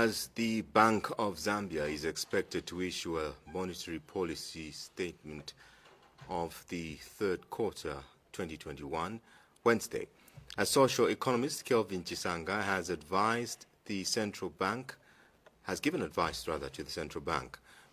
As the Bank of Zambia is expected to issue a monetary policy statement of the third quarter 2021 Wednesday, a social economist, Kelvin Chisanga, has given advice to the central bank.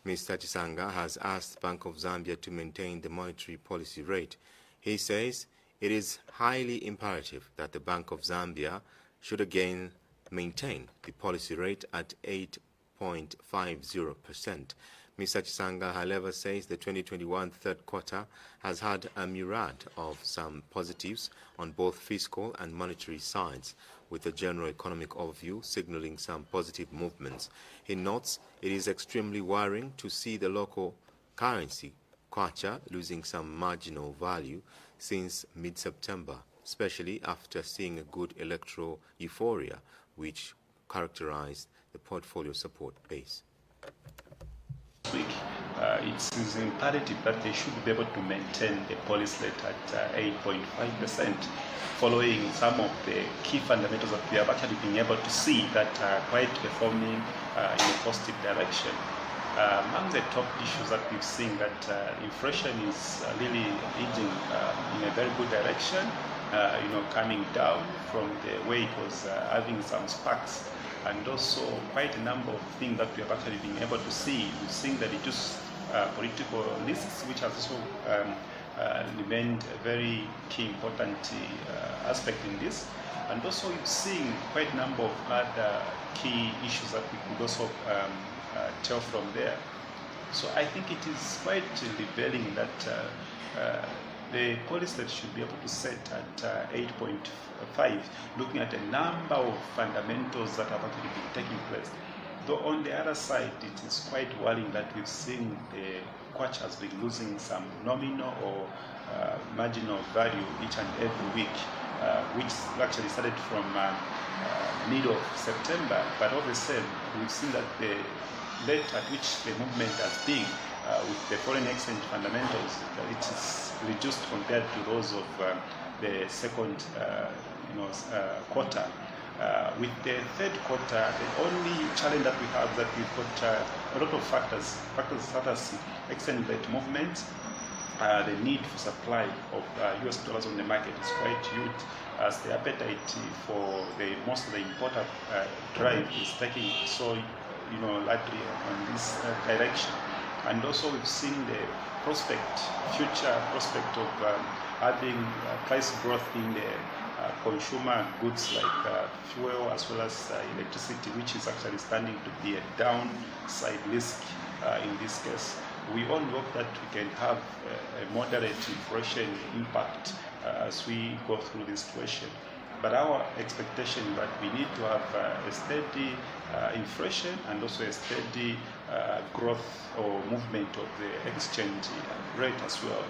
Mr. Chisanga has asked Bank of Zambia to maintain the monetary policy rate. He says it is highly imperative that the Bank of Zambia should again maintain the policy rate at 8.50%. Mr. Chisanga, however, says the 2021 third quarter has had a myriad of some positives on both fiscal and monetary sides, with a general economic overview signaling some positive movements. He notes it is extremely worrying to see the local currency, kwacha, losing some marginal value since mid-September, especially after seeing a good electoral euphoria which characterized the portfolio support base. It's imperative that they should be able to maintain the policy rate at 8.5%, following some of the key fundamentals that we have actually been able to see that are quite performing in a positive direction. Among the top issues that we've seen, that inflation is really edging in a very good direction, coming down from the way it was having some sparks, and also quite a number of things that we have actually been able to see. We've seen the reduced political risks, which has also remained a very key important aspect in this. And also we've seen quite a number of other key issues that we could also tell from there. So I think it is quite revealing that the policy that should be able to set at 8.5, looking at a number of fundamentals that have actually been taking place. Though on the other side, it is quite worrying that we've seen the kwacha has been losing some nominal or marginal value each and every week, which actually started from mid of September. But all the same, we've seen that the rate at which the movement has been with the foreign exchange fundamentals, it is reduced compared to those of the second quarter. With the third quarter, the only challenge that we have is that we've got a lot of factors such as exchange rate movement. The need for supply of US dollars on the market is quite huge, as the appetite for most of the importer drive is taking so likely on this direction. And also we've seen the future prospect of having price growth in the consumer goods like fuel as well as electricity, which is actually standing to be a downside risk in this case. We all hope that we can have a moderate inflation impact as we go through this situation. But our expectation is that we need to have a steady inflation and also a steady growth or movement of the exchange rate as well.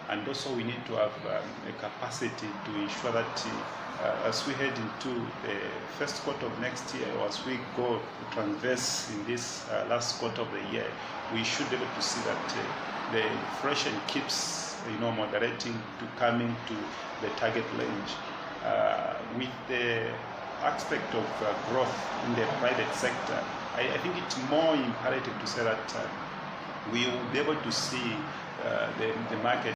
And also we need to have a capacity to ensure that as we head into the first quarter of next year, or as we go transverse in this last quarter of the year, we should be able to see that the inflation keeps moderating to coming to the target range. With the aspect of growth in the private sector, I think it's more imperative to say that we will be able to see the market